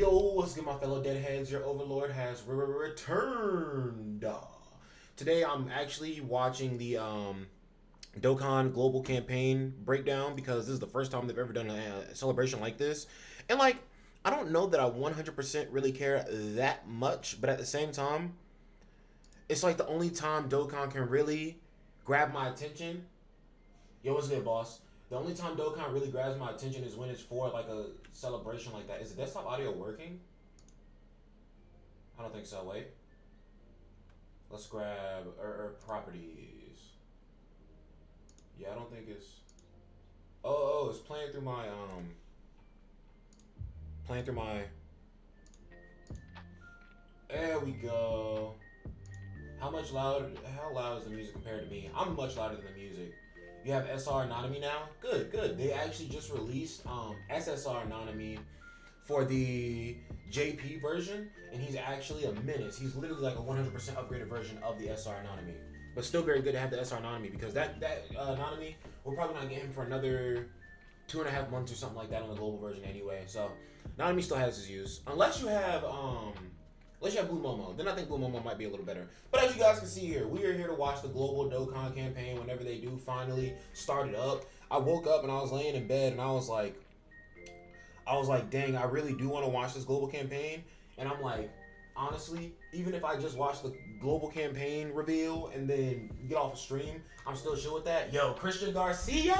Yo, what's good, my fellow deadheads? Your overlord has returned. Today, I'm actually watching the Dokkan Global Campaign breakdown because this is the first time they've ever done a celebration like this. And, like, I don't know that I 100% really care that much, but at the same time, it's like the only time Dokkan can really grab my attention. Yo, what's good, boss? The only time Dokkan really grabs my attention is when it's for like a celebration like that. Is the desktop audio working? I don't think so. Wait. Let's grab properties. Yeah, I don't think it's. Oh, it's playing through my Playing through my. There we go. How loud is the music compared to me? I'm much louder than the music. You have SR Anonymity now? Good, good. They actually just released SSR Anonymity for the JP version, and he's actually a menace. He's literally like a 100% upgraded version of the SR Anonymity. But still very good to have the SR Anonymity because that Anonymity, we're probably not getting him for another 2.5 months or something like that on the global version anyway. So Anonymity still has his use. Unless you have Blue Momo. Then I think Blue Momo might be a little better. But as you guys can see here, we are here to watch the global Dokkan campaign whenever they do finally start it up. I woke up and I was laying in bed and I was like, dang, I really do want to watch this global campaign. And I'm like, honestly, even if I just watch the global campaign reveal and then get off a stream, I'm still chill with that. Yo, Christian Garcia!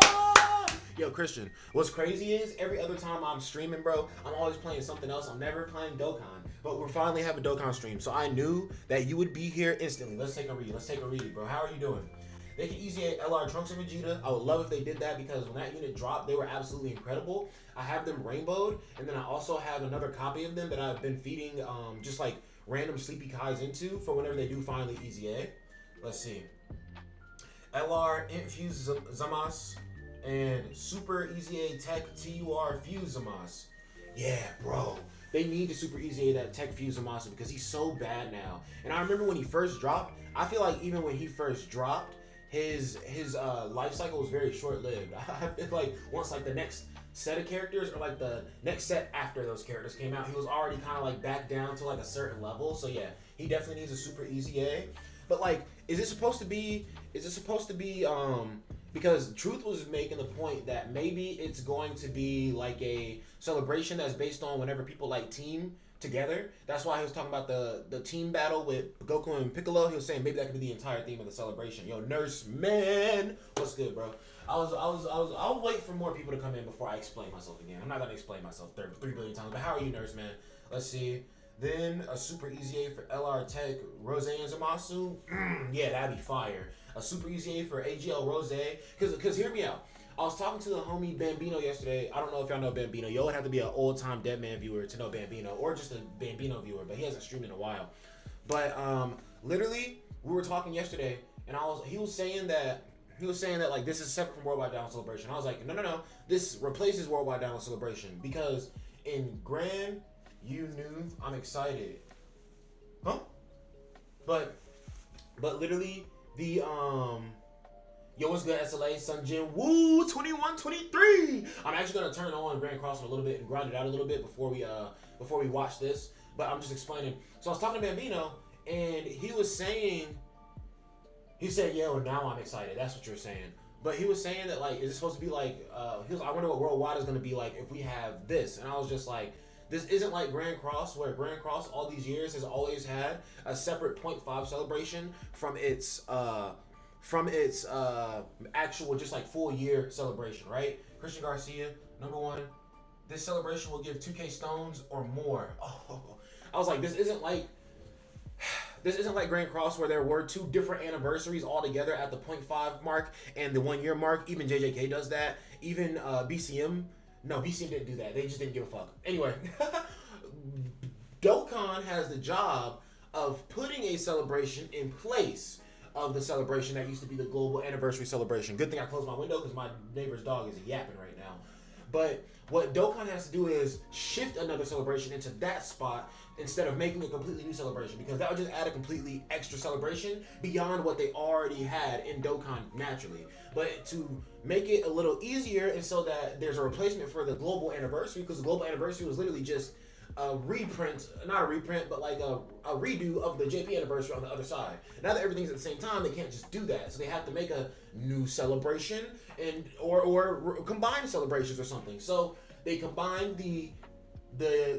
Yo, Christian, what's crazy is every other time I'm streaming, bro, I'm always playing something else. I'm never playing Dokkan. But we're finally having a Dokkan stream. So I knew that you would be here instantly. Let's take a read. Bro. How are you doing? They can easily LR Trunks and Vegeta. I would love if they did that because when that unit dropped, they were absolutely incredible. I have them rainbowed, and then I also have another copy of them that I've been feeding just like random Sleepy Kais into for whenever they do finally Easy A. Let's see. LR Infuse Zamas and Super Easy A Tech TUR Fuse Zamas. Yeah, bro. They need to Super Easy A that Tech Fuse Zamas because he's so bad now. And I remember when he first dropped, I feel like even when he first dropped, his life cycle was very short-lived. I feel like once like the next set of characters or like the next set after those characters came out, he was already kind of like back down to like a certain level. So yeah, he definitely needs a Super Easy A. But like, is it supposed to be because Truth was making the point that maybe it's going to be like a celebration that's based on whenever people like team together. That's why he was talking about the team battle with Goku and Piccolo. He was saying maybe that could be the entire theme of the celebration. Yo, Nurse Man, what's good, bro? I'll wait for more people to come in before I explain myself again. I'm not gonna explain myself 3 billion times. But how are you, Nurse Man? Let's see. Then a Super Easy A for LR Tech, Rose and Zamasu. Yeah, that'd be fire. A Super Easy A for AGL Rose. Cause hear me out. I was talking to the homie Bambino yesterday. I don't know if y'all know Bambino. You would have to be an old-time Deadman viewer to know Bambino, or just a Bambino viewer, but he hasn't streamed in a while. But literally, we were talking yesterday, and he was saying that like this is separate from Worldwide Download Celebration. I was like, no, this replaces Worldwide Download Celebration because in Grand, you knew I'm excited, huh? But literally the Yo, what's good, SLA, Sunjin? Woo, 21-23. I'm actually gonna turn on Grand Cross in a little bit and grind it out a little bit before we watch this. But I'm just explaining. So I was talking to Bambino, and he said, "Yo, now I'm excited." That's what you're saying. But he was saying that like, is it supposed to be like? I wonder what Worldwide is gonna be like if we have this. And I was just like, this isn't like Grand Cross, where Grand Cross all these years has always had a separate .5 celebration from its actual just like full year celebration, right? Christian Garcia, number 1. This celebration will give 2K stones or more. Oh, I was like, this isn't like Grand Cross where there were 2 different anniversaries all together at the .5 mark and the 1 year mark. Even JJK does that. Even BCM. No, BCM didn't do that. They just didn't give a fuck. Anyway, Dokkan has the job of putting a celebration in place of the celebration that used to be the global anniversary celebration. Good thing I closed my window because my neighbor's dog is yapping right now. But what Dokkan has to do is shift another celebration into that spot instead of making a completely new celebration, because that would just add a completely extra celebration beyond what they already had in Dokkan naturally. But to make it a little easier and so that there's a replacement for the global anniversary, because the global anniversary was literally just a reprint, not a reprint, but like a redo of the JP anniversary on the other side. Now that everything's at the same time, they can't just do that. So they have to make a new celebration and or combine celebrations or something. So they combine the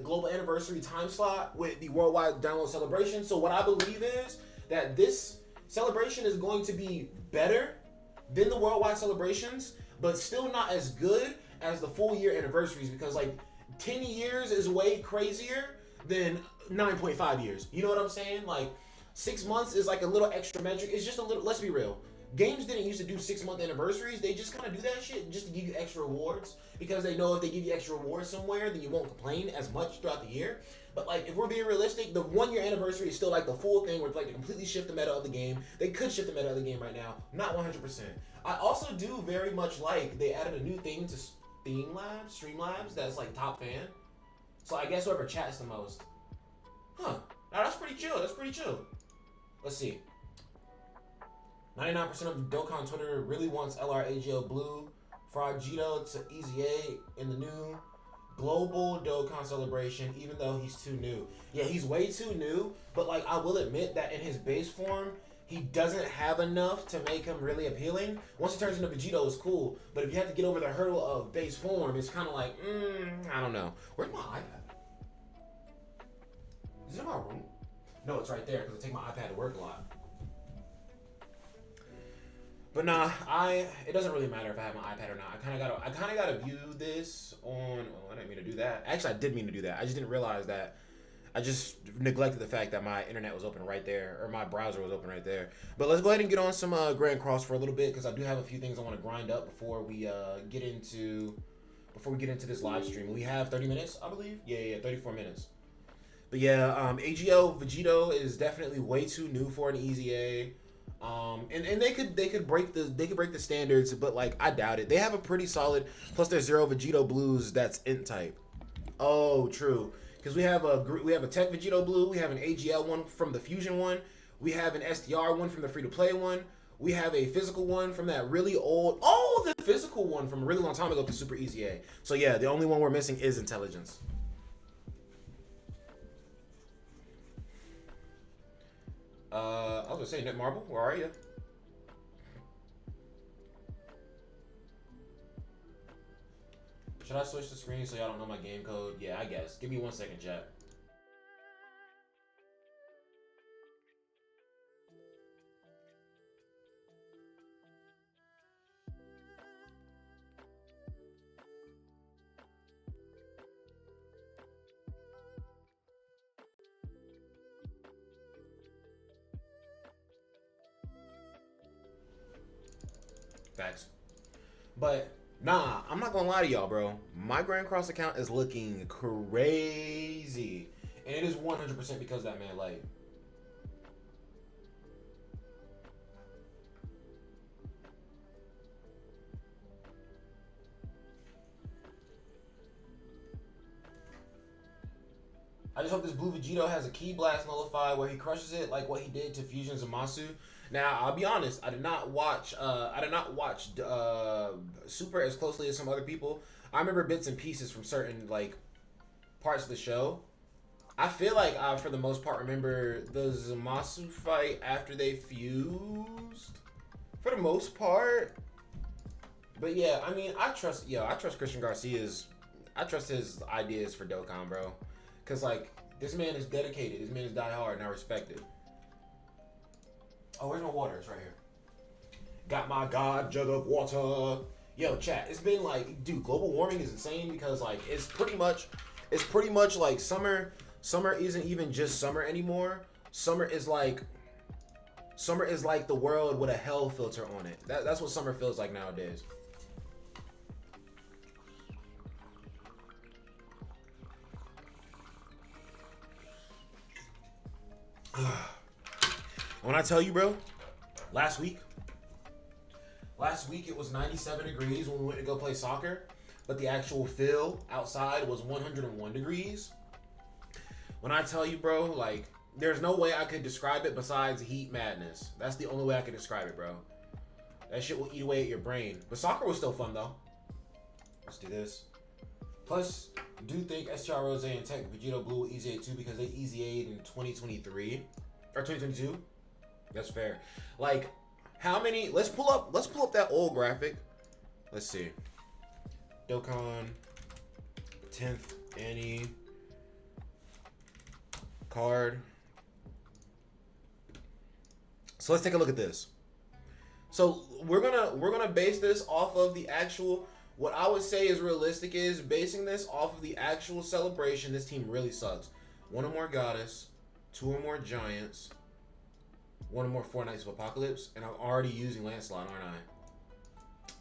global anniversary time slot with the worldwide download celebration. So what I believe is that this celebration is going to be better than the worldwide celebrations, but still not as good as the full year anniversaries, because like 10 years is way crazier than 9.5 years. You know what I'm saying? Like 6 months is like a little extra metric. It's just a little, let's be real. Games didn't used to do 6-month anniversaries. They just kind of do that shit just to give you extra rewards, because they know if they give you extra rewards somewhere, then you won't complain as much throughout the year. But like, if we're being realistic, the 1 year anniversary is still like the full thing where it's like to completely shift the meta of the game. They could shift the meta of the game right now, not 100%. I also do very much like they added a new thing to Streamlabs that's like top fan. So I guess whoever chats the most. Huh. Now that's pretty chill. That's pretty chill. Let's see. 99% of Dokkan Twitter really wants LRAGO Blue Fragito to Easy A in the new global Dokkan celebration, even though he's too new. Yeah, he's way too new, but like I will admit that in his base form, he doesn't have enough to make him really appealing. Once he turns into Vegito, it's cool, but if you have to get over the hurdle of base form, it's kind of like, I don't know. Where's my iPad? Is it in my room? No, it's right there, because I take my iPad to work a lot. But nah, it doesn't really matter if I have my iPad or not. I kind of gotta view this on. Oh, I didn't mean to do that. Actually, I did mean to do that. I just didn't realize that. I just neglected the fact that my internet was open right there, or my browser was open right there. But let's go ahead and get on some Grand Cross for a little bit, because I do have a few things I want to grind up before we get into this live stream. We have 30 minutes, I believe. Yeah, 34 minutes. But yeah, AGO Vegito is definitely way too new for an Easy A. And they could break the standards, but like I doubt it. They have a pretty solid. Plus, there's 0 Vegito Blues that's int type. Oh, true. Because we have a Tech Vegito Blue, we have an AGL one from the Fusion one, we have an SDR one from the free to play one, we have a physical one from that really old. Oh, the physical one from a really long time ago for Super Easy A. So yeah, the only one we're missing is intelligence. I was gonna say, Nick Marble, where are you? Should I switch the screen so y'all don't know my game code? Yeah, I guess. Give me 1 second, chat. Facts. But nah, I'm not gonna lie to y'all, bro. My Grand Cross account is looking crazy, and it is 100% because of that man Light. I just hope this blue Vegito has a Key Blast Nullify where he crushes it like what he did to Fusion Zamasu. Now, I'll be honest, I did not watch Super as closely as some other people. I remember bits and pieces from certain like parts of the show. I feel like I, for the most part, remember the Zamasu fight after they fused, for the most part. But yeah, I mean, I trust Christian Garcia's, I trust his ideas for Dokkan, bro. Cause like, this man is dedicated, this man is die hard, and I respect it. Oh, where's my water? It's right here. Got my god jug of water. Yo, chat, it's been like, dude, global warming is insane because like, it's pretty much like summer isn't even just summer anymore. Summer is like the world with a hell filter on it. That's what summer feels like nowadays. When I tell you, bro, last week it was 97 degrees when we went to go play soccer, but the actual feel outside was 101 degrees. When I tell you, bro, like, there's no way I could describe it besides heat madness. That's the only way I can describe it, bro. That shit will eat away at your brain. But soccer was still fun, though. Let's do this. Plus, Do think STR Rose and Tech Vegito Blue will Easy 8 too because they Easy 8 in 2023 or 2022. That's fair. Like, how many? Let's pull up that old graphic. Let's see. Dokkan 10th Annie card. So let's take a look at this. So we're gonna base this off of the actual. What I would say is realistic is basing this off of the actual celebration. This team really sucks. One or more Goddess, two or more Giants, one or more Four Knights of Apocalypse, and I'm already using Lancelot, aren't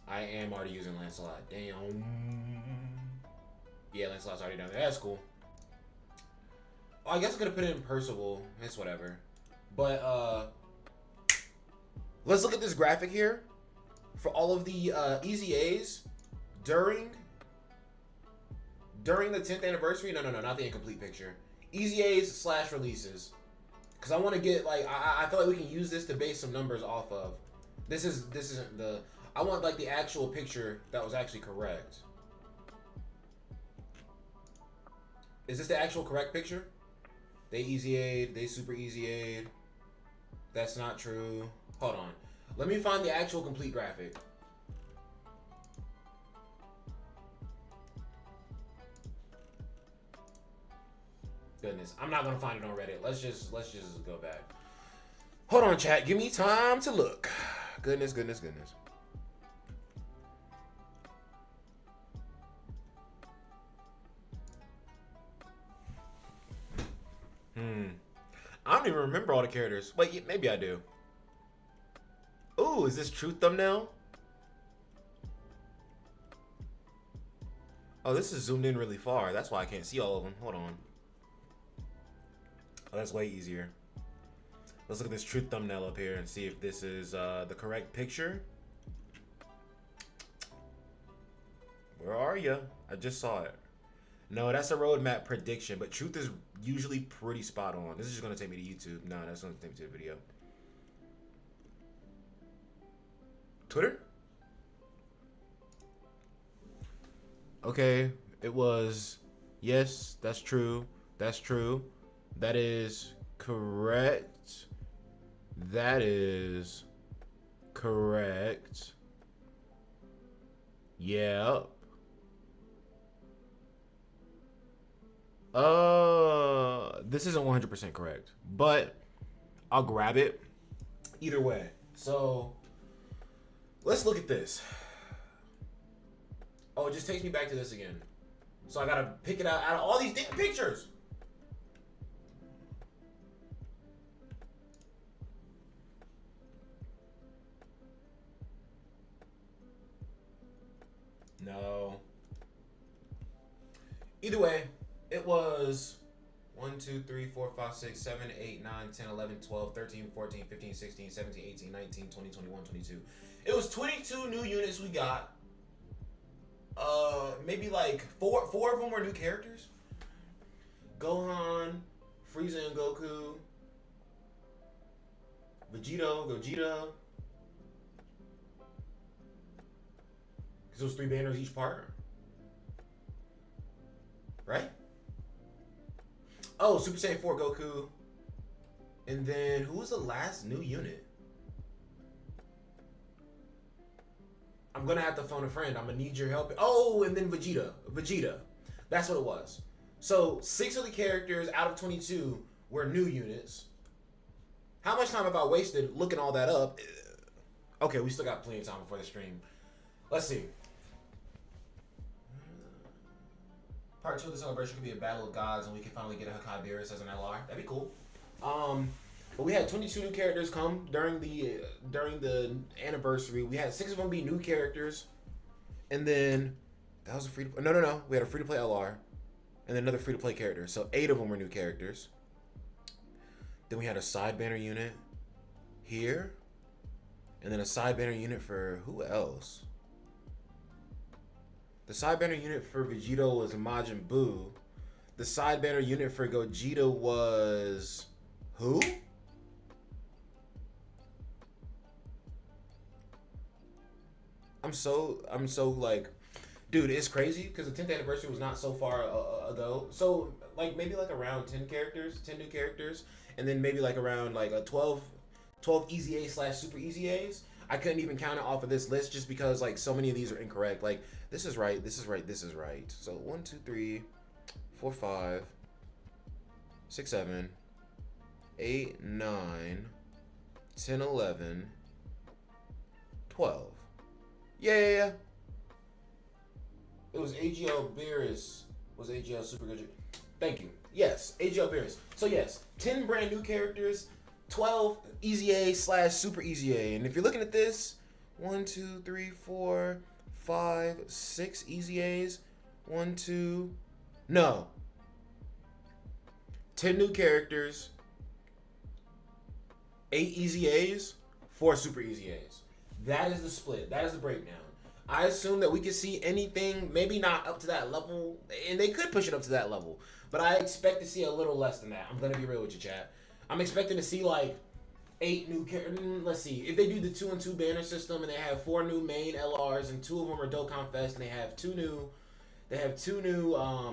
I? I am already using Lancelot. Damn. Yeah, Lancelot's already done there. That's cool. Oh, I guess I could have put it in Percival. It's whatever. But let's look at this graphic here for all of the Easy A's. During the 10th anniversary, no, not the incomplete picture. Easy A's / releases, because I want to get like I feel like we can use this to base some numbers off of. This isn't the. I want like the actual picture that was actually correct. Is this the actual correct picture? They Easy Aid, they Super Easy Aid. That's not true. Hold on. Let me find the actual complete graphic. Goodness, I'm not gonna find it on Reddit. Let's just go back. Hold on, chat. Give me time to look. Goodness. I don't even remember all the characters. Wait, maybe I do. Ooh, is this true thumbnail? Oh, this is zoomed in really far. That's why I can't see all of them. Hold on. Oh, that's way easier. Let's look at this truth thumbnail up here and see if this is the correct picture. Where are you? I just saw it. No, that's a roadmap prediction, but truth is usually pretty spot on. This is just going to take me to YouTube. No, that's going to take me to the video. Twitter? Okay, it was. Yes, that's true. That's true. That is correct. That is correct. Yep. This isn't 100% correct, but I'll grab it either way. So let's look at this. Oh, it just takes me back to this again. So I gotta pick it out of all these different pictures. No. Either way, it was 1, 2, 3, 4, 5, 6, 7, 8, 9, 10, 11, 12, 13, 14, 15, 16, 17, 18, 19, 20, 21, 22. It was 22 new units we got. Maybe like four of them were new characters. Gohan, Frieza and Goku, Gogeta. Because it was 3 banners each part. Right? Oh, Super Saiyan 4 Goku. And then, who was the last new unit? I'm going to have to phone a friend. I'm going to need your help. Oh, and then Vegeta. That's what it was. So, 6 of the characters out of 22 were new units. How much time have I wasted looking all that up? Okay, we still got plenty of time before the stream. Let's see. Part 2 of the celebration could be a battle of gods, and we can finally get a Hakai Beerus as an LR. That'd be cool. But we had 22 new characters come during the anniversary. We had 6 of them be new characters, and then that was a free to no. We had a free to play LR, and then another free to play character. So 8 of them were new characters. Then we had a side banner unit here, and then a side banner unit for who else? The side banner unit for Vegeta was Majin Buu. The side banner unit for Gogeta was who? I'm so like Dude, it's crazy because the 10th anniversary was not so far ago. So like maybe like around 10 characters, 10 new characters, and then maybe like around like a 12 easy A slash super easy A's. I couldn't even count it off of this list just because like so many of these are incorrect. Like this is right, this is right, this is right. So 1, 2, 3, 4, 5, 6, 7, 8, 9, 10, 11, 12. Yeah. It was AGL Beerus. Was AGL super good? Thank you. Yes, AGL Beerus. So yes, 10 brand new characters, 12 easy A slash super easy A. And if you're looking at this, 1, 2, 3, 4, 5, 6 easy A's. 1, 2. No. 10 new characters, 8 easy A's, 4 super easy A's. That is the split. That is the breakdown. I assume that we could see anything, maybe not up to that level, and they could push it up to that level, but I expect to see a little less than that. I'm going to be real with you, chat. I'm expecting to see like 8 new characters. Let's see. If they do the 2-and-2 banner system and they have 4 new main LRs and 2 of them are Dokkan Fest and they have two new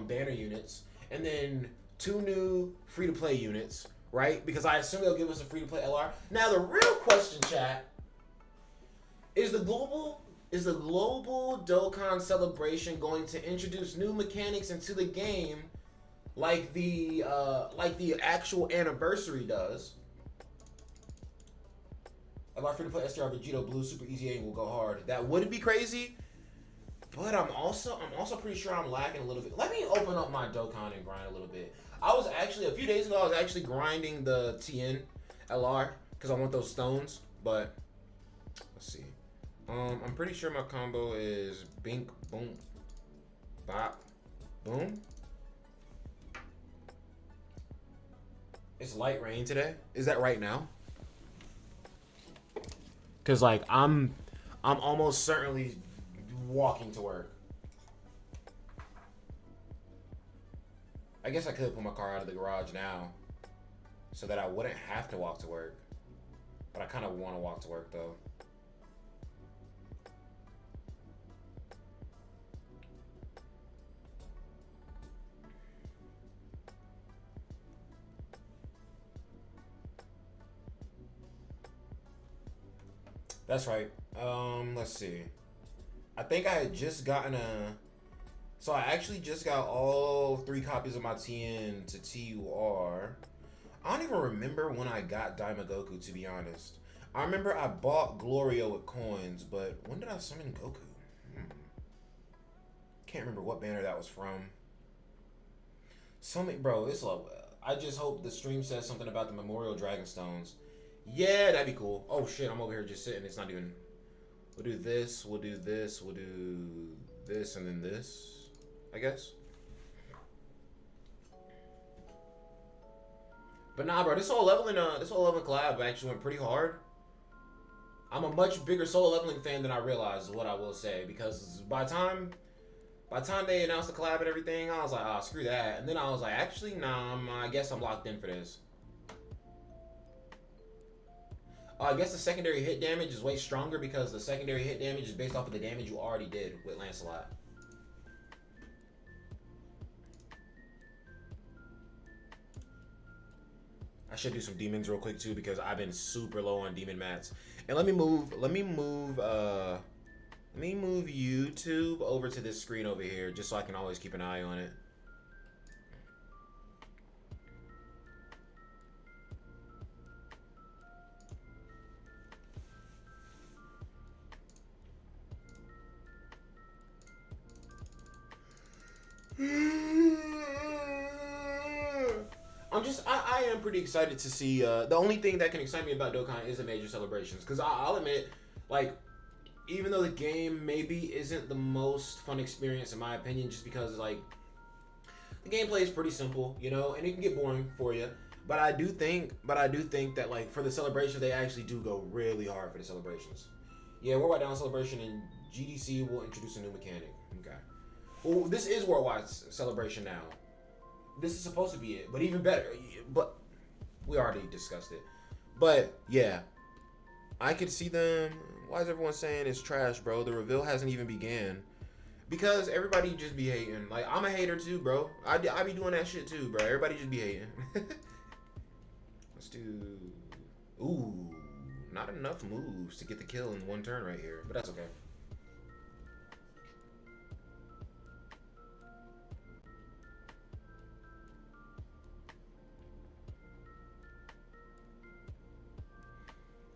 banner units and then 2 new free-to-play units, right? Because I assume they'll give us a free-to-play LR. Now, the real question, chat, is the global Dokkan celebration going to introduce new mechanics into the game like the actual anniversary does? About free-to-play STR Vegito Blue Super Easy A will go hard. That would be crazy, but I'm also pretty sure I'm lacking a little bit. Let me open up my Dokkan and grind a little bit. I was actually a few days ago. I was actually grinding the TN LR because I want those stones. But let's see. I'm pretty sure my combo is Bink Boom Bop Boom. It's light rain today. Is that right now? Cause like I'm almost certainly walking to work. I guess I could pull my car out of the garage now so that I wouldn't have to walk to work. But I kind of want to walk to work though. That's right. Let's see. I think I had just gotten so I actually just got all 3 copies of my TN to TUR. I don't even remember when I got Daimagoku, to be honest. I remember I bought Glorio with coins, but when did I summon Goku? Can't remember what banner that was from. Bro, it's like, I just hope the stream says something about the Memorial Dragonstones. Yeah, that'd be cool. Oh shit, I'm over here just sitting. It's not even. We'll do this, we'll do this, we'll do this, and then this, I guess. But nah, bro, this whole leveling collab actually went pretty hard. I'm a much bigger solo leveling fan than I realized, is what I will say, because by the time they announced the collab and everything, I was like, ah, screw that. And then I was like, actually, nah, I guess I'm locked in for this. I guess the secondary hit damage is way stronger because the secondary hit damage is based off of the damage you already did with Lancelot. I should do some demons real quick too because I've been super low on demon mats. And let me move YouTube over to this screen over here just so I can always keep an eye on it. I am pretty excited to see. The only thing that can excite me about Dokkan is the major celebrations. Because I'll admit, like, even though the game maybe isn't the most fun experience in my opinion, just because like the gameplay is pretty simple, you know, and it can get boring for you. But I do think that like for the celebrations, they actually do go really hard for the celebrations. Yeah, Worldwide Down Celebration and GDC will introduce a new mechanic. Okay. Well, this is Worldwide Celebration now. This is supposed to be it, but even better. But we already discussed it. But yeah, I could see them. Why is everyone saying it's trash, bro? The reveal hasn't even began. Because everybody just be hating. Like, I'm a hater too, bro. I be doing that shit too, bro. Everybody just be hating. Let's do... Ooh. Not enough moves to get the kill in one turn right here. But that's okay.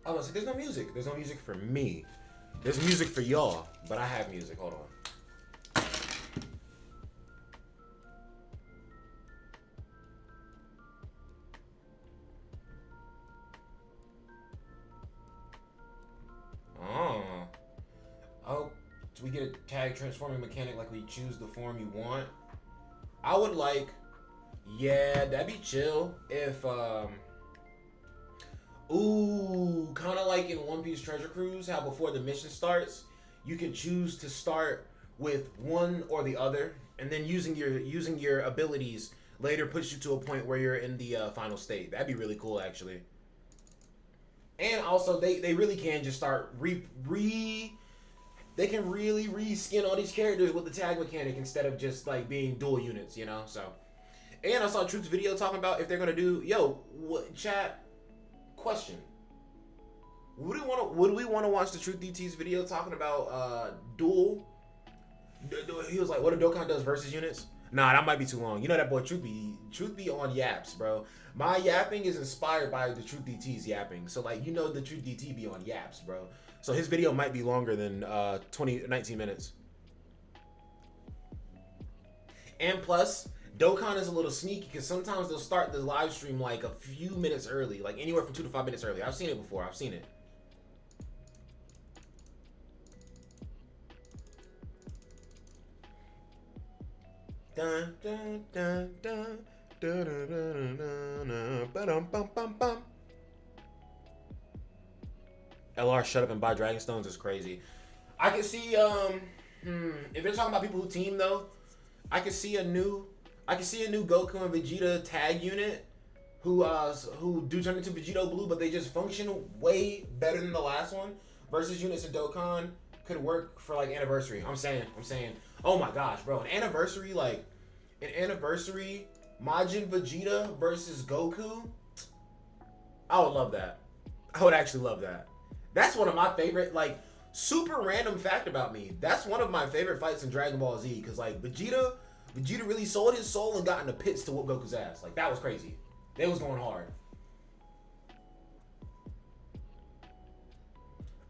I was like, there's no music. There's no music for me. There's music for y'all. But I have music. Hold on. Oh, do we get a tag transforming mechanic like we choose the form you want? I would like, yeah, that'd be chill if, ooh, kind of like in One Piece Treasure Cruise, how before the mission starts, you can choose to start with one or the other, and then using your abilities later puts you to a point where you're in the final state. That'd be really cool, actually. And also, they really can just start they can really reskin all these characters with the tag mechanic instead of just like being dual units, you know. So, and I saw Truth's video talking about if they're gonna do chat question. Would we want to watch the Truth DT's video talking about dual? He was like, what if Dokkan does versus units? Nah, that might be too long. You know that boy Truth be on yaps, bro. My yapping is inspired by the Truth DT's yapping. So like, you know the Truth DT be on yaps, bro. So his video might be longer than 19 minutes. And plus, Dokkan is a little sneaky because sometimes they'll start the live stream like a few minutes early, like anywhere from 2 to 5 minutes early. I've seen it before. I've seen it. Dun, dun, dun, dun, dun, dun, dun, dun, dun, ba-dum, bum, bum, bum. LR shut up and buy Dragonstones is crazy. I can see if they're talking about people who team though, I can see a new Goku and Vegeta tag unit who do turn into Vegito Blue, but they just function way better than the last one. Versus units in Dokkan could work for like anniversary. I'm saying. Oh my gosh, bro. An anniversary Majin Vegeta versus Goku. I would love that. I would actually love that. That's one of my favorite, like, super random fact about me. That's one of my favorite fights in Dragon Ball Z. Because, like, Vegeta really sold his soul and got in the pits to whoop Goku's ass. Like, that was crazy. They was going hard.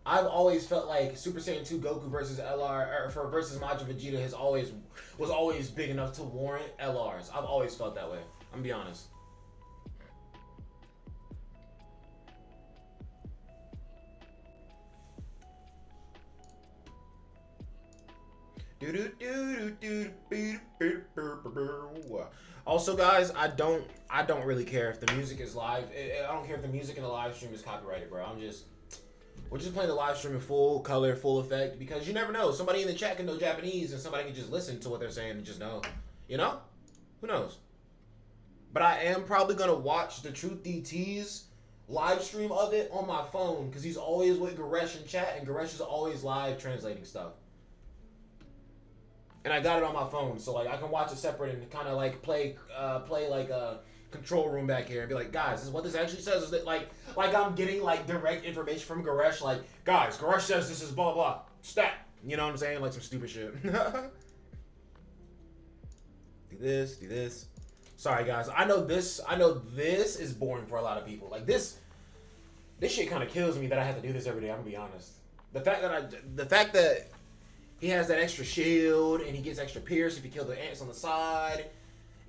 I've always felt like Super Saiyan 2 Goku versus versus Majin Vegeta was always big enough to warrant LRs. I've always felt that way. I'm gonna be honest. Also, guys, I don't really care if the music is live. I don't care if the music in the live stream is copyrighted, bro. We're just playing the live stream in full color, full effect, because you never know. Somebody in the chat can know Japanese, and somebody can just listen to what they're saying and just know. You know? Who knows? But I am probably gonna watch the Truth DT's live stream of it on my phone, because he's always with Goresh in chat, and Goresh is always live translating stuff. And I got it on my phone, so like I can watch it separate and kind of like play like a control room back here and be like, guys, this is what this actually says. Is that like I'm getting like direct information from Goresh, like, guys, Goresh says this is blah blah stat. You know what I'm saying? Like some stupid shit. Do this. Sorry guys, I know this is boring for a lot of people. Like this shit kind of kills me that I have to do this every day. I'm gonna be honest. The fact that he has that extra shield, and he gets extra pierce if you kill the ants on the side.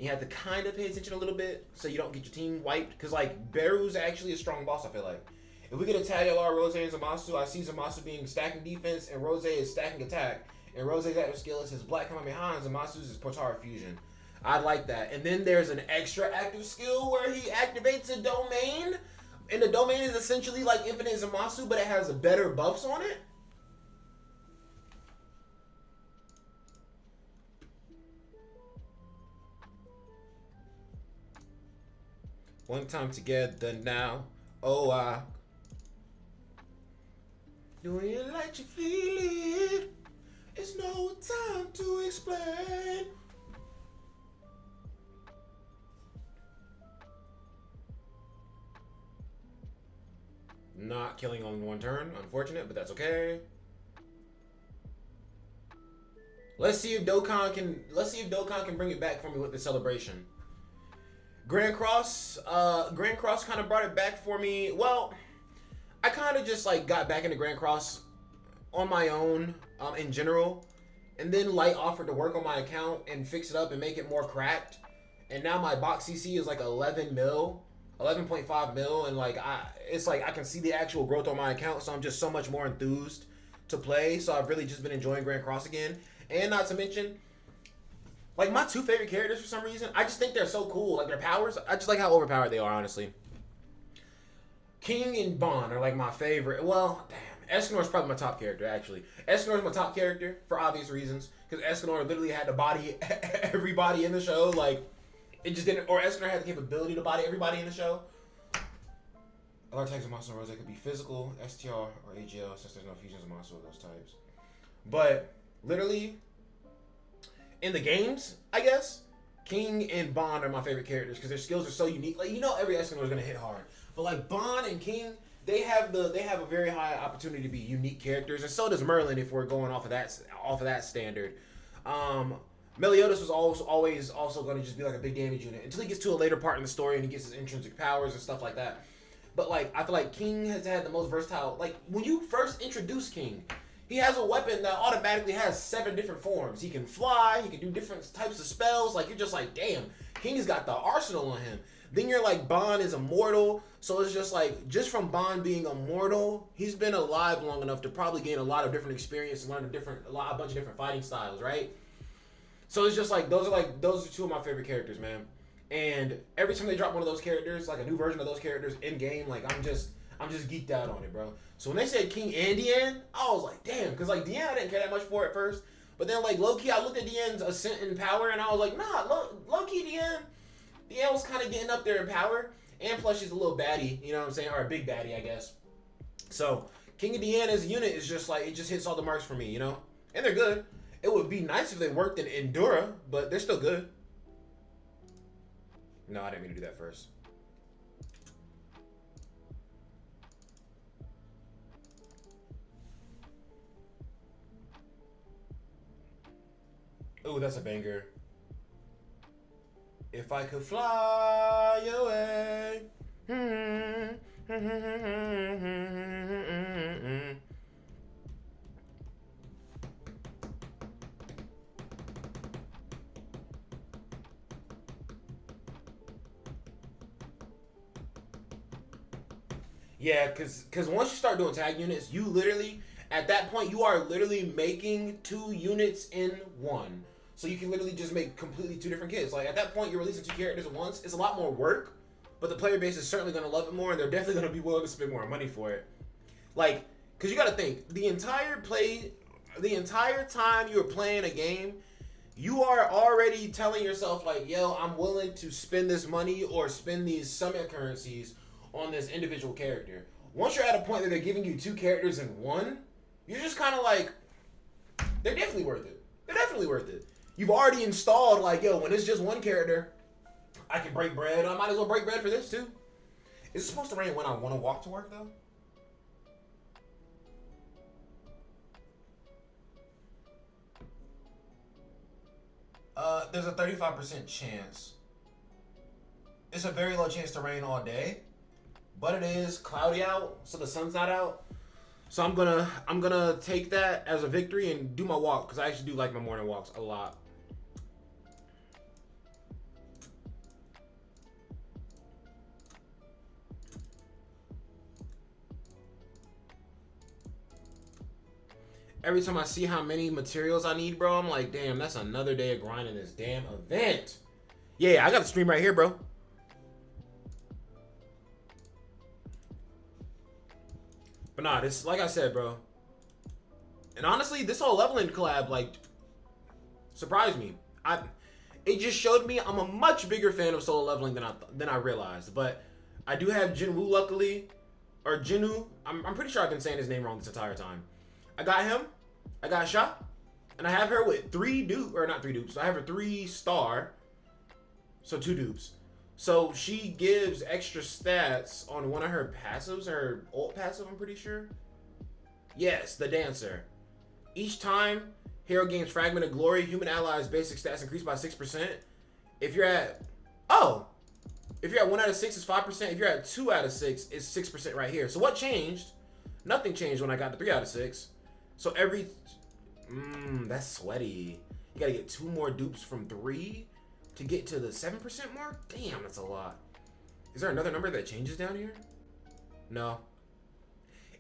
You have to kind of pay attention a little bit so you don't get your team wiped. Because, like, Beru's actually a strong boss, I feel like. If we get a tag LR, Rose, and Zamasu, I see Zamasu being stacking defense, and Rose is stacking attack. And Rose's active skill is his black coming behind, Zamasu's is Potara Fusion. I like that. And then there's an extra active skill where he activates a domain. And the domain is essentially like Infinite Zamasu, but it has better buffs on it. One time together now. Oh, do you like to feel it? There's no time to explain. Not killing on one turn, unfortunate, but that's okay. Let's see if Dokkan can bring it back for me with the celebration. Grand Cross kind of brought it back for me. Well, I kind of just like got back into Grand Cross on my own in general, and then Light offered to work on my account and fix it up and make it more cracked, and now my box CC is like 11 mil, 11.5 mil, and like it's like I can see the actual growth on my account, so I'm just so much more enthused to play. So I've really just been enjoying Grand Cross again, and not to mention, like, my two favorite characters for some reason, I just think they're so cool. Like, their powers, I just like how overpowered they are, honestly. King and Bond are, like, my favorite. Well, damn. Escanor's probably my top character, actually. Escanor's my top character for obvious reasons. Because Escanor literally had to body everybody in the show. Like, it just didn't... Or Escanor had the capability to body everybody in the show. Other types of monster roles, they could be physical, STR, or AGL, since there's no fusions of monster with those types. But, literally... in the games, I guess, King and Bond are my favorite characters because their skills are so unique. Like, you know, every Escanor is gonna hit hard, but like Bond and King, they have a very high opportunity to be unique characters, and so does Merlin if we're going off of that standard. Meliodas was always also going to just be like a big damage unit until he gets to a later part in the story and he gets his intrinsic powers and stuff like that. But like I feel like King has had the most versatile. Like when you first introduce King, he has a weapon that automatically has 7 different forms. He can fly, he can do different types of spells. Like, you're just like, damn, King's got the arsenal on him. Then you're like, Bond is immortal. So it's just like, just from Bond being immortal, he's been alive long enough to probably gain a lot of different experience and learn a bunch of different fighting styles, right? So it's just like, those are two of my favorite characters, man. And every time they drop one of those characters, like a new version of those characters in game, like I'm just geeked out on it, bro. So when they said King and Diane, I was like, damn, because like Diane, I didn't care that much for at first, but then like low key, I looked at Diane's ascent in power, and I was like, nah, low key, Diane was kind of getting up there in power, and plus she's a little baddie, you know what I'm saying, or a big baddie, I guess. So King and Diane as a unit is just like, it just hits all the marks for me, you know, and they're good. It would be nice if they worked in Endura, but they're still good. No, I didn't mean to do that first. Ooh, that's a banger. If I could fly away. Yeah, cause once you start doing tag units, you literally, at that point, you are literally making 2 units in one. So you can literally just make completely 2 different kits. Like, at that point, you're releasing 2 characters at once. It's a lot more work, but the player base is certainly going to love it more, and they're definitely going to be willing to spend more money for it. Like, because you got to think, the entire time you're playing a game, you are already telling yourself, like, yo, I'm willing to spend this money or spend these summon currencies on this individual character. Once you're at a point that they're giving you 2 characters in one, you're just kind of like, they're definitely worth it. They're definitely worth it. You've already installed, like, yo, when it's just one character, I can break bread. I might as well break bread for this, too. Is it supposed to rain when I want to walk to work, though? There's a 35% chance. It's a very low chance to rain all day, but it is cloudy out, so the sun's not out. So I'm gonna take that as a victory and do my walk, because I actually do like my morning walks a lot. Every time I see how many materials I need, bro, I'm like, damn, that's another day of grinding this damn event. Yeah, I got the stream right here, bro. But nah, this, like I said, bro. And honestly, this whole leveling collab, like, surprised me. It just showed me I'm a much bigger fan of solo leveling than I realized. But I do have Jinwoo, luckily, or Jinu. I'm pretty sure I've been saying his name wrong this entire time. I got him. I got Sha. And I have her with 3 dupes, or not 3 dupes. I have her 3 star. So 2 dupes. So she gives extra stats on one of her passives, her ult passive, I'm pretty sure. Yes, the dancer. Each time hero gains Fragment of Glory, human allies' basic stats increase by 6%. If you're at... Oh! If you're at 1 out of 6, it's 5%. If you're at 2 out of 6, it's 6% right here. So what changed? Nothing changed when I got to 3 out of 6. So every... that's sweaty. You gotta get 2 more dupes from 3 to get to the 7% mark? Damn, that's a lot. Is there another number that changes down here? No.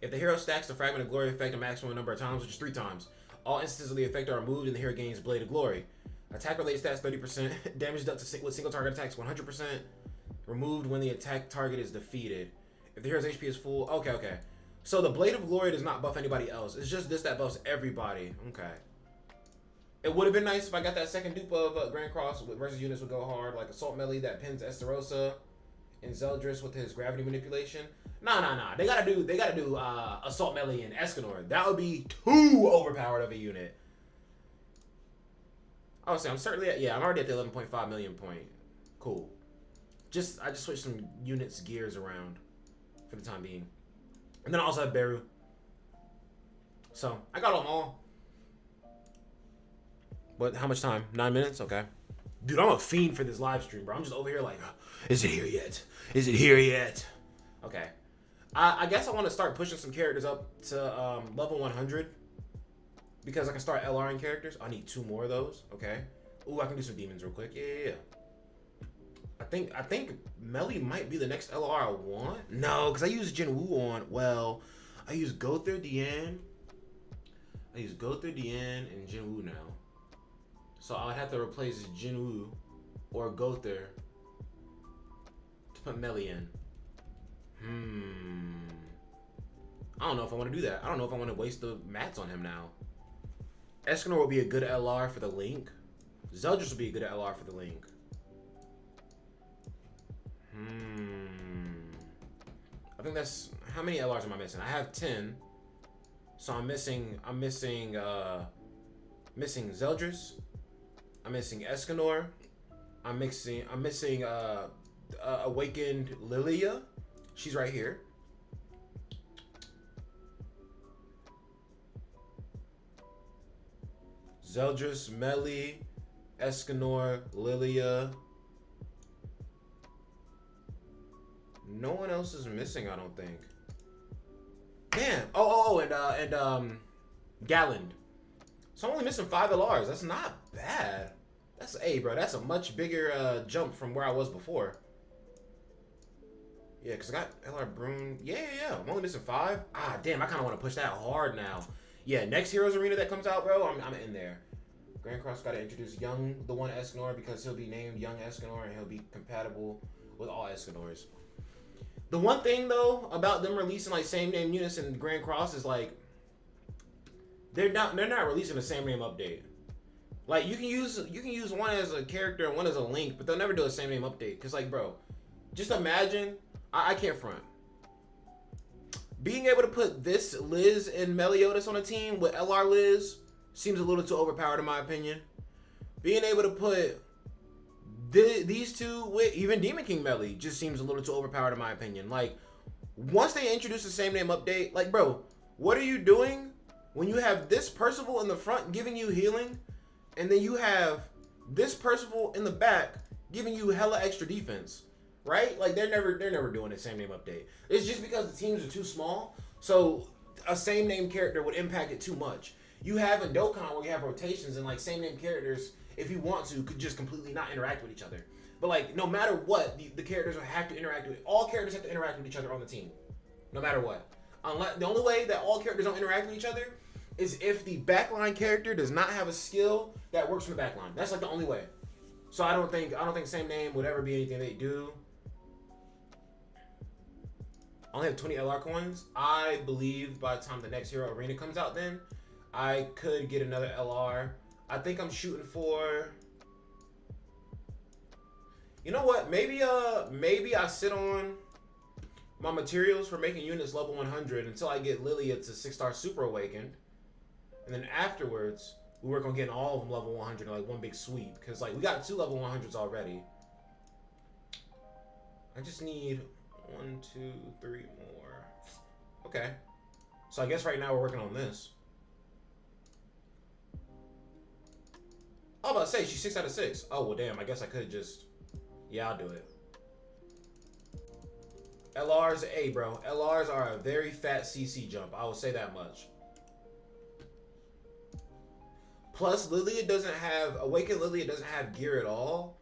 If the hero stacks the Fragment of Glory effect a maximum number of times, which is 3 times, all instances of the effect are removed and the hero gains Blade of Glory. Attack-related stats 30%. Damage dealt with single target attacks 100%. Removed when the attack target is defeated. If the hero's HP is full... Okay. So the Blade of Glory does not buff anybody else. It's just this that buffs everybody. Okay. It would have been nice if I got that second dupe of Grand Cross versus units would go hard. Like Assault Melee that pins Esterosa and Zeldris with his gravity manipulation. Nah. They gotta do Assault Melee and Escanor. That would be too overpowered of a unit. Oh, so I'm certainly at... Yeah, I'm already at the 11.5 million point. Cool. I just switched some units gears around for the time being. And then I also have Beru. So, I got them all. But how much time? 9 minutes? Okay. Dude, I'm a fiend for this live stream, bro. I'm just over here like, is it here yet? Is it here yet? Okay. I guess I want to start pushing some characters up to level 100. Because I can start LRing characters. I need 2 more of those. Okay. Ooh, I can do some demons real quick. Yeah. I think Melly might be the next LR I want. No, because I use Jinwoo on. Well, I use Gother, Dian. I use Gother, Dian, and Jinwoo now. So I would have to replace Jinwoo or Gother to put Melly in. I don't know if I want to do that. I don't know if I want to waste the mats on him now. Escanor will be a good LR for the Link. Zeldris will be a good LR for the Link. I think that's... How many LRs am I missing? I have 10. So I'm missing Zeldris. I'm missing Escanor. I'm missing Awakened Lilia. She's right here. Zeldris, Melly, Escanor, Lilia. No one else is missing, I don't think. Damn. And Galland. So I'm only missing 5 LRs. That's not bad. That's bro. That's a much bigger jump from where I was before. Yeah, because I got LR Brune. Yeah. I'm only missing 5. Ah, damn. I kind of want to push that hard now. Yeah, next Heroes Arena that comes out, bro, I'm in there. Grand Cross got to introduce Young, the one Escanor, because he'll be named Young Escanor and he'll be compatible with all Escanors. The one thing though about them releasing like same name units in Grand Cross is like they're not releasing the same name update. Like you can use one as a character and one as a Link, but they'll never do a same name update. Cause like bro, just imagine I can't front. Being able to put this Liz and Meliodas on a team with LR Liz seems a little too overpowered in my opinion. Being able to put these two with even Demon King Melly just seems a little too overpowered in my opinion. Like, once they introduce the same name update, like, bro, what are you doing when you have this Percival in the front giving you healing, and then you have this Percival in the back giving you hella extra defense, right? Like, they're never doing the same name update. It's just because the teams are too small, so a same name character would impact it too much. You have in Dokkan where you have rotations and like same name characters, if you want to, could just completely not interact with each other. But like, no matter what, the characters have to interact with, all characters have to interact with each other on the team. No matter what. Unless, the only way that all characters don't interact with each other is if the backline character does not have a skill that works from the backline. That's like the only way. So I don't think same name would ever be anything they do. I only have 20 LR coins. I believe by the time the next Hero Arena comes out then, I could get another LR. I think I'm shooting for... You know what? Maybe I sit on my materials for making units level 100 until I get Lilia to 6-star Super Awakened. And then afterwards, we work on getting all of them level 100 in like one big sweep. Because like we got 2 level 100s already. I just need 1, 2, 3 more. Okay. So I guess right now we're working on this. I was about to say, she's 6 out of 6. Oh, well, damn. I guess I could just... Yeah, I'll do it. LRs, hey, bro. LRs are a very fat CC jump. I will say that much. Plus, Lilia doesn't have... Awakened Lilia doesn't have gear at all.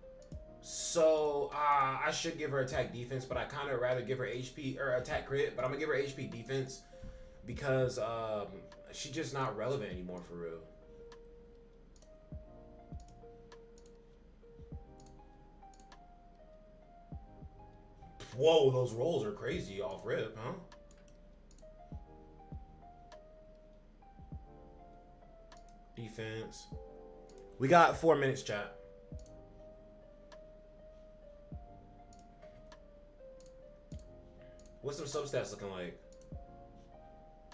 So, I should give her attack defense, but I kind of rather give her HP... Or attack crit, but I'm going to give her HP defense because she's just not relevant anymore for real. Whoa, those rolls are crazy off rip, huh? Defense. We got 4 minutes, chat. What's some substats looking like?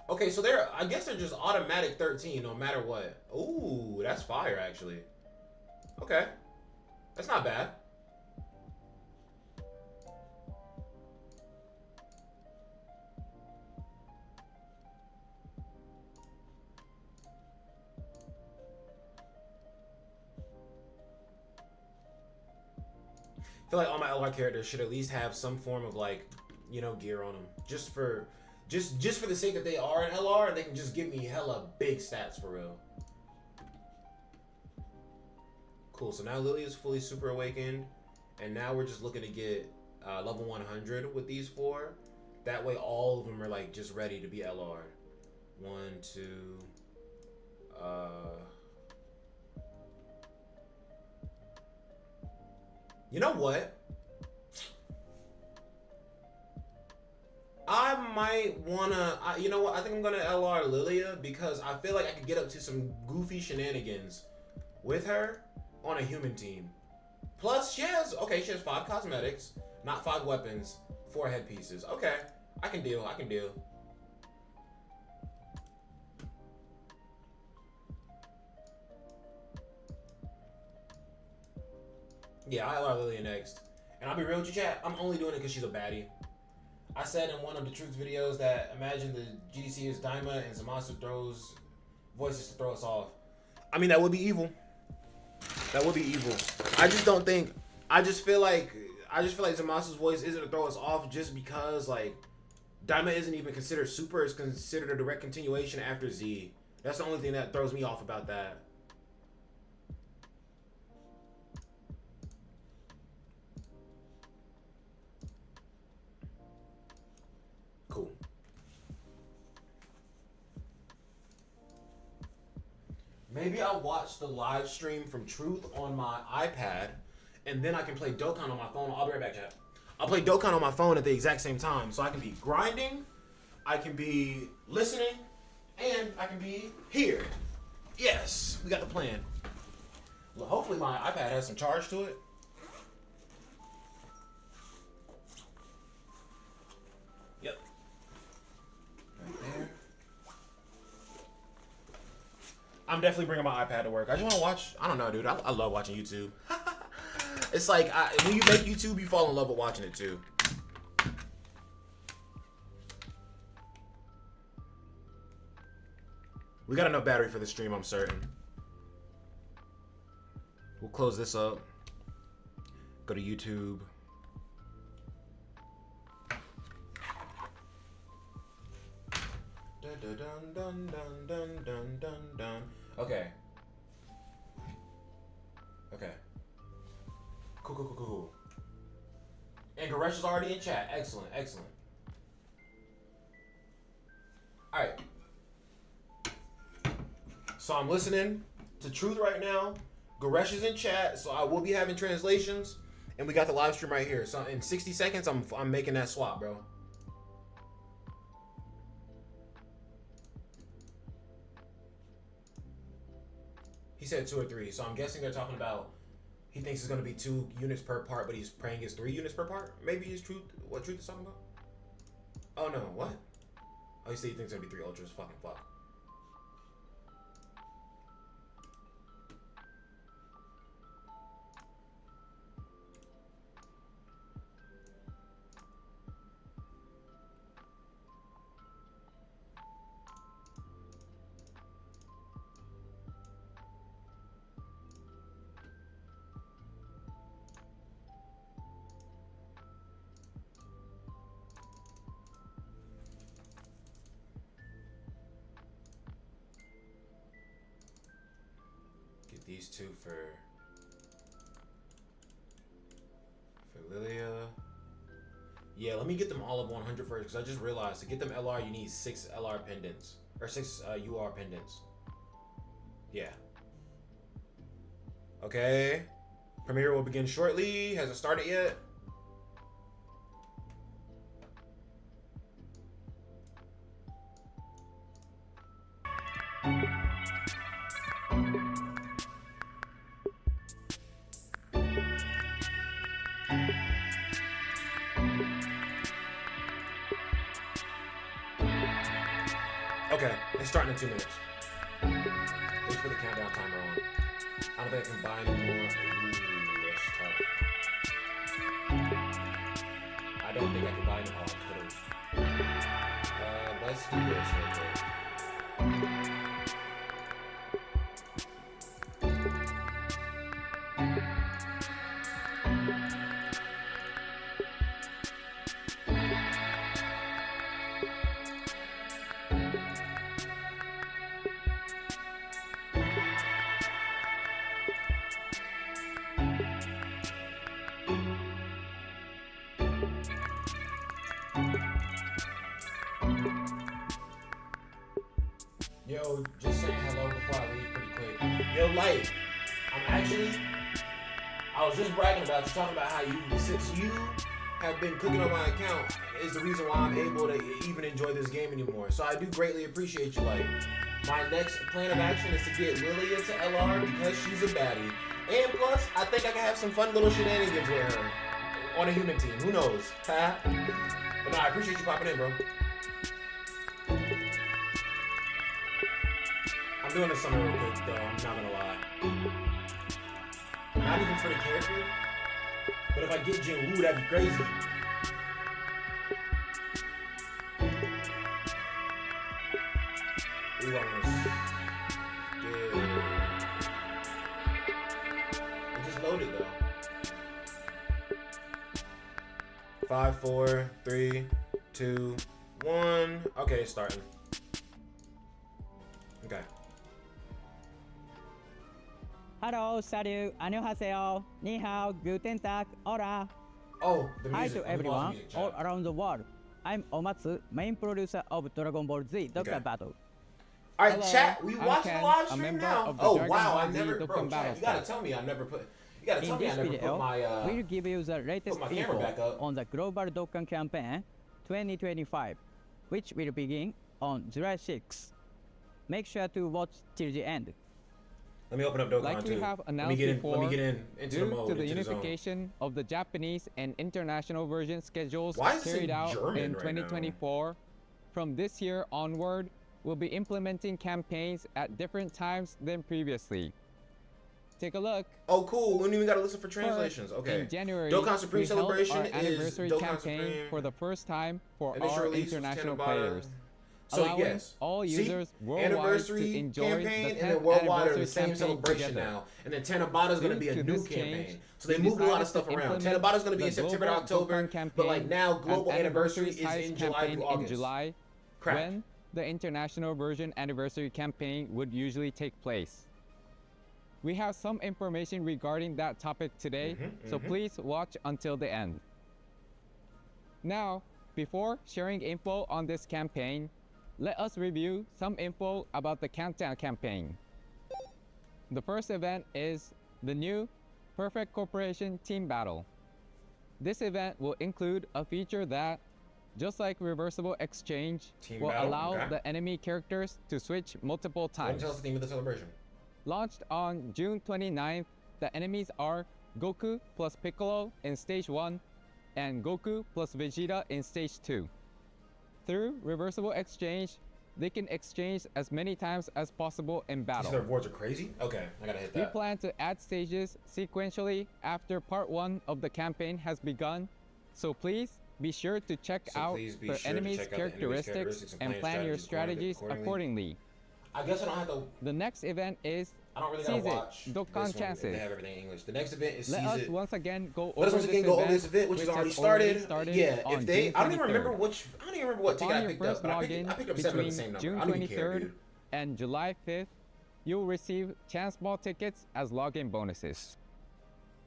Okay, so I guess they're just automatic 13 no matter what. Ooh, that's fire, actually. Okay. That's not bad. I feel like all my LR characters should at least have some form of like, you know, gear on them. Just for the sake that they are an LR, they can just give me hella big stats for real. Cool, so now Lily is fully super awakened. And now we're just looking to get level 100 with these 4. That way all of them are like just ready to be LR. 1, 2, you know what? I might wanna, you know what? I think I'm gonna LR Lilia because I feel like I could get up to some goofy shenanigans with her on a human team. Plus, she has 5 cosmetics, not 5 weapons, 4 headpieces. Okay, I can deal. Yeah, I'll LR Lilia next. And I'll be real with you, chat. I'm only doing it because she's a baddie. I said in one of the Truth videos that imagine the GDC is Daima and Zamasu throws voices to throw us off. I mean, that would be evil. That would be evil. I just don't think... I just feel like Zamasu's voice isn't to throw us off just because, like, Daima isn't even considered super. It's considered a direct continuation after Z. That's the only thing that throws me off about that. Cool. Maybe I'll watch the live stream from Truth on my iPad, and then I can play Dokkan on my phone. I'll be right back, chat. I'll play Dokkan on my phone at the exact same time, so I can be grinding, I can be listening, and I can be here. Yes, we got the plan. Well, hopefully my iPad has some charge to it. Yep. Right there. I'm definitely bringing my iPad to work. I just want to watch. I don't know, dude. I love watching YouTube. It's like when you make YouTube, you fall in love with watching it too. We got enough battery for the stream, I'm certain. We'll close this up. Go to YouTube. Dun, dun, dun, dun, dun, dun, dun, dun. Okay. Okay. Cool. And Goresh is already in chat. Excellent. Alright. So I'm listening to Truth right now. Goresh is in chat, so I will be having translations. And we got the live stream right here. So in 60 seconds, I'm making that swap, bro. He said 2 or 3, so I'm guessing they're talking about he thinks it's going to be 2 units per part, but he's praying it's 3 units per part. Maybe is what Truth is talking about? Oh no, what? Oh, he said he thinks it's going to be 3 ultras. Fucking fuck. these two for Lilia. Yeah, let me get them all of 100 first, because I just realized to get them LR, you need 6 LR pendants. Or 6 UR pendants. Yeah. Okay. Premiere will begin shortly. Hasn't started yet. Okay, it's starting in 2 minutes. Thanks for the countdown timer on. I don't think I can buy anymore. Ooh, that's tough. I don't think I can buy anymore. Oh, I could've. Let's do this real quick. Yo, just saying hello before I leave pretty quick. Yo, Light, I was just bragging about you, talking about how since you have been clicking on my account, is the reason why I'm able to even enjoy this game anymore. So I do greatly appreciate you, Light. My next plan of action is to get Lilia to LR because she's a baddie. And plus, I think I can have some fun little shenanigans with her on a human team. Who knows? But no, I appreciate you popping in, bro. I'm doing this something real quick, though. I'm not gonna lie. Not even for the character, but if I get Jin Woo, that'd be crazy. Ooh, I want to. Good. It just loaded though. 5, 4, 3, 2, 1. Okay, it's starting. Okay. Hello, salut, annyeonghaseyo, ni hao, guten tag, hola. Oh, the Hi music. to everyone all around the world. I'm Omatsu, main producer of Dragon Ball Z Dokkan Battle. All right, Hello, chat. We I'm watching the Ken, live a stream member now. of the Oh Dragon wow, Ball I Z never, bro. Dokkan Chat, Battle you gotta Star. tell me I never put. You gotta tell In me I this never put video, my. we'll give you the latest my camera back info up. on the Global Dokkan Campaign 2025, which will begin on July 6. Make sure to watch till the end. Let me open up Dokkan Like we too. have Let me announced get in. before, Let me get in into due the mode. to the into the zone. unification of the Japanese and international version schedules Why is it carried out German in right 2024, from this year onward, we'll be implementing campaigns at different times than previously. Take a look. Oh, cool. We don't even gotta listen for translations. First, Okay. in January, Dokkan Supreme we held Celebration our is anniversary Dokkan campaign Supreme. for the first time for Initial our release was international Tanabata. players. So allowing yes, all users see? worldwide Anniversary to enjoy campaign the and 10th then worldwide are the anniversary same campaign celebration together. now, and then Tanabata is going to Due be a to new this campaign. change, So they we moved a lot of decided stuff to around. implement Tanabata is going to be the in September to Global October, Dokkan but like campaign now and global anniversary is size in July campaign through August. in July, Crap. when the international version anniversary campaign would usually take place. We have some information regarding that topic today, so please watch until the end. Now, before sharing info on this campaign, let us review some info about the Countdown campaign. The first event is the new Perfect Corporation Team Battle. This event will include a feature that, just like reversible exchange, Team will battle, allow okay. the enemy characters to switch multiple Go and times. tell us the theme of the celebration. Launched on June 29th, the enemies are Goku plus Piccolo in Stage 1 and Goku plus Vegeta in Stage 2. Through reversible exchange, they can exchange as many times as possible in These battle. their rewards are crazy. Okay, I gotta hit We that. plan to add stages sequentially after part 1 of the campaign has begun, so please be sure to check out the enemy's characteristics and plan your strategies accordingly. I guess I don't have to. The next event is I don't really gotta Seize It, watch this Dokkan one if Chances. they have everything in English. The next event is Let Seize us It. once again go Let us over once again go over this event, which which has already has started. Yeah, on if they, June I don't even remember 23rd. which, I don't even remember what ticket Upon I your picked up. first But I login picked up 7 of the between same number. June I don't even care, 23rd dude. and July 5th, you'll receive chance ball tickets as login bonuses.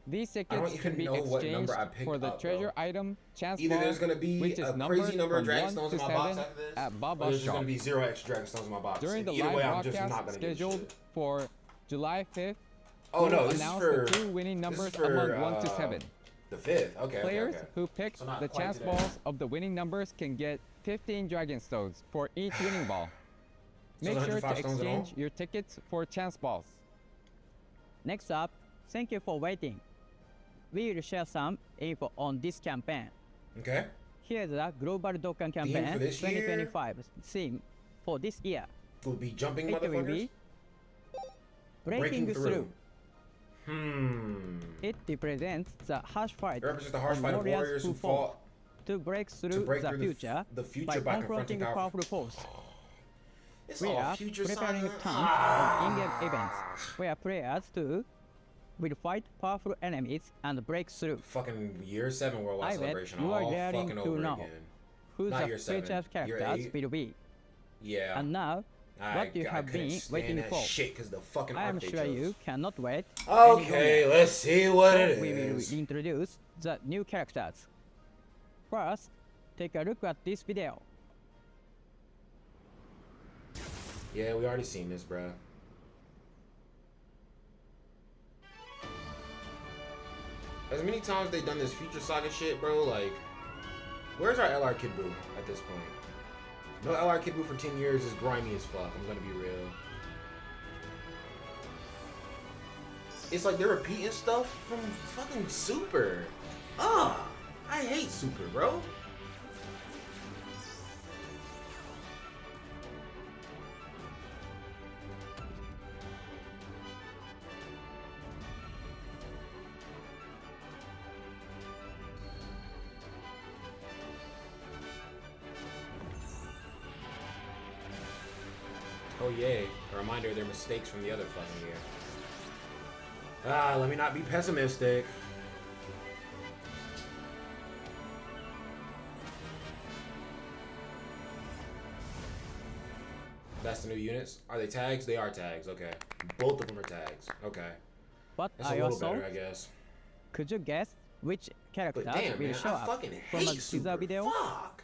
These I don't tickets can even be know what exchanged number I picked for the up, treasure bro. item chance Either ball, there's gonna be which is a numbered crazy number of from Dragon 1 Stones to in my box 7 after this, at or Baba's there's just shop. gonna be 0 extra Dragon Stones in my box. During the Either live way, I'm just broadcast not gonna get scheduled shit. for July 5th, Oh we'll no, this is announce for the two winning numbers this is for, among 1 to 7. The 5th. Okay. Players okay. who pick So not the quite chance today. balls of the winning numbers can get 15 Dragon Stones for each winning ball. So Make the sure to 105 stones in all? exchange your tickets for chance balls. Next up, thank you for waiting. We will share some info on this campaign. Okay. Here's the Global Dokkan for campaign this year? 2025 theme for this year. Will be jumping It will motherfuckers. be Breaking Through. It represents the harsh fight It represents the harsh of fight of warriors who fought to break through break the through future, the future by by confronting confronting powerful foes. It's We all are future preparing saga. tons of in-game events where players too will fight powerful enemies and break through. Fucking year 7 worldwide I bet celebration you are all daring fucking to over know again. Who Not the year 7, future year characters 8. will be. Yeah. And now, what you have been waiting for. Shit, cause the fucking I am arc they sure chose. you cannot wait. Okay, let's see what it We will is. introduce the new characters. First, take a look at this video. Yeah, we already seen this, bruh. As many times they done this Future Saga shit, bro, like, where's our LR Kid Buu at this point? No LR Kid Buu for 10 years is grimy as fuck, I'm gonna be real. It's like they're repeating stuff from fucking Super. I hate Super, bro. Oh yay, a reminder of their mistakes from the other fucking year. Let me not be pessimistic. That's the new units. Are they tags? They are tags, okay. Both of them are tags, okay. But That's a I little also, better, I guess. could you guess which characters But damn, will man, show I up fucking from hate the teaser Super. video? Fuck.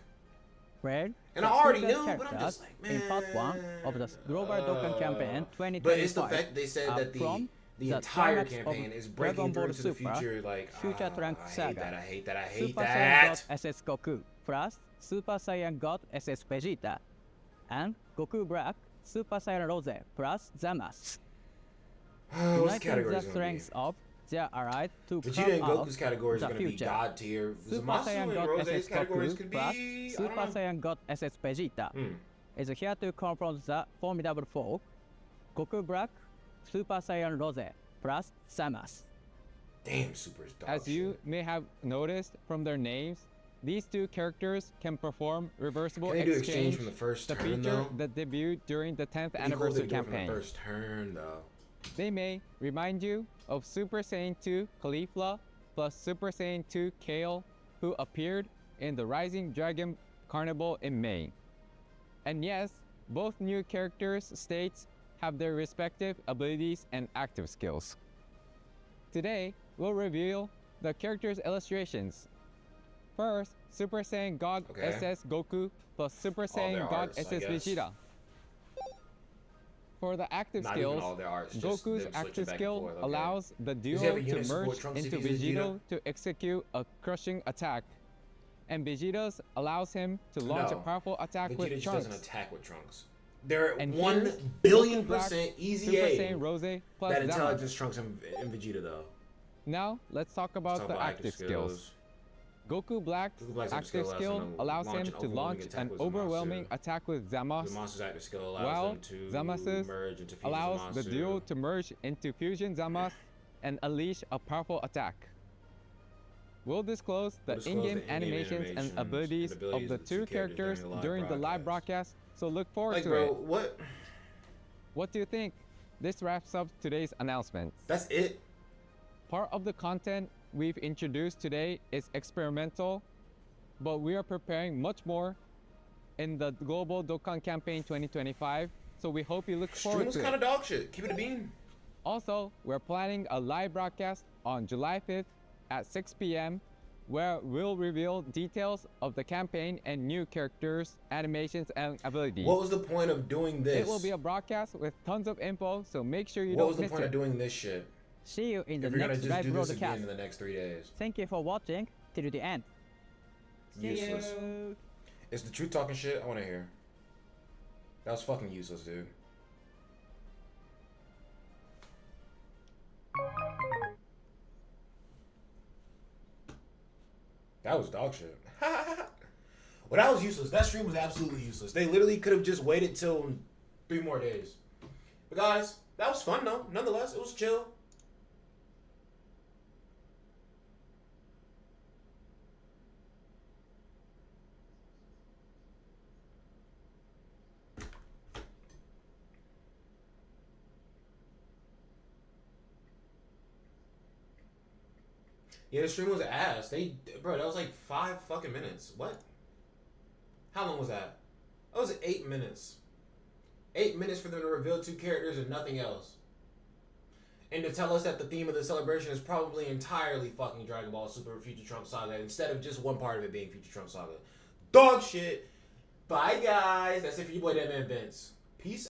Where And the I already super knew, but I'm characters just like, in part 1 of the Global Dokkan campaign 2025 But it's the fact they said are that from the entire climax of campaign is Dragon breaking Ball through to the Super, future, like, Future Trunks I hate Saga, that, I hate that, I hate Super that. Saiyan God SS Goku plus Super Saiyan God SS Vegeta, and Goku Black Super Saiyan Rose plus Zamasu. What's the Uniting categories the gonna strengths be? of their allies to Vegeta carve and out Goku's categories the are gonna be future. God tier. Super Zamasu Saiyan and God Rose's SS categories Goku could plus be, I Super don't know. Saiyan God SS Vegeta is here to confront the formidable foe, Goku Black Super Saiyan Rose plus Zamasu. Damn, Super's dog As you shit. may have noticed from their names, these two characters can perform reversible Can they do exchange, exchange from the first the turn, feature though? that debuted during the 10th Pretty cool if they anniversary do it from the campaign. first turn, though. They may remind you of Super Saiyan 2 Caulifla plus Super Saiyan 2 Kale, who appeared in the Rising Dragon Carnival in May. And yes, both new characters' states have their respective abilities and active skills. Today, we'll reveal the characters' illustrations. First, Super Saiyan God Okay. SS Goku plus Super All Saiyan their God arts, I SS guess. Vegeta. For the active Not even skills, all their arts, just Goku's them switching active back and skill forth, okay. allows the he duo have a to unit support merge Trunks if into he's Vegeta? Vegeta to execute a crushing attack, and Vegeta's allows him to launch No. a powerful attack Vegeta with just Trunks. doesn't attack with Trunks. They're And 1 here's billion Goku Black, percent easy Super A Saiyan Rose plus that Zamasu. intelligence Trunks and Vegeta, though. Now, let's talk about Let's the talk about active skills. Goku Black's Goku Black's active skill allows him to launch an overwhelming attack with Zamasu, Zamasu's active skill allows while them to Zamasu merge into Fusion allows the Zamasu. duo to merge into Fusion Zamasu and unleash a powerful attack. We'll disclose the in-game animations and abilities of the two characters during the live broadcast, so look forward Like, to bro, it. what? What do you think? This wraps up today's announcement. That's it? Part of the content we've introduced today is experimental, but we are preparing much more in the Global Dokkan Campaign 2025 so we hope you look Stream forward was to kind it. of dog shit. Keep it a bean. Also, we're planning a live broadcast on July 5th at 6 p.m. where we'll reveal details of the campaign and new characters, animations, and abilities. What was the point of doing this? It will be a broadcast with tons of info, so make sure you What don't was the miss point it. of doing this shit? See you in the If you're gonna next just live do this again broadcast. in the next 3 days. Thank you for watching till the end. See Useless. you. Is the truth talking shit? I want to hear. That was fucking useless, dude. That was dog shit. Well, that was useless. That stream was absolutely useless. They literally could have just waited till 3 more days. But guys, that was fun though. Nonetheless, it was chill. Yeah, the stream was ass. Bro, that was like 5 fucking minutes. What? How long was that? That was 8 minutes. 8 minutes for them to reveal 2 characters and nothing else. And to tell us that the theme of the celebration is probably entirely fucking Dragon Ball Super Future Trump Saga instead of just one part of it being Future Trump Saga. Dog shit. Bye, guys. That's it for your boy, Deadman Vince. Peace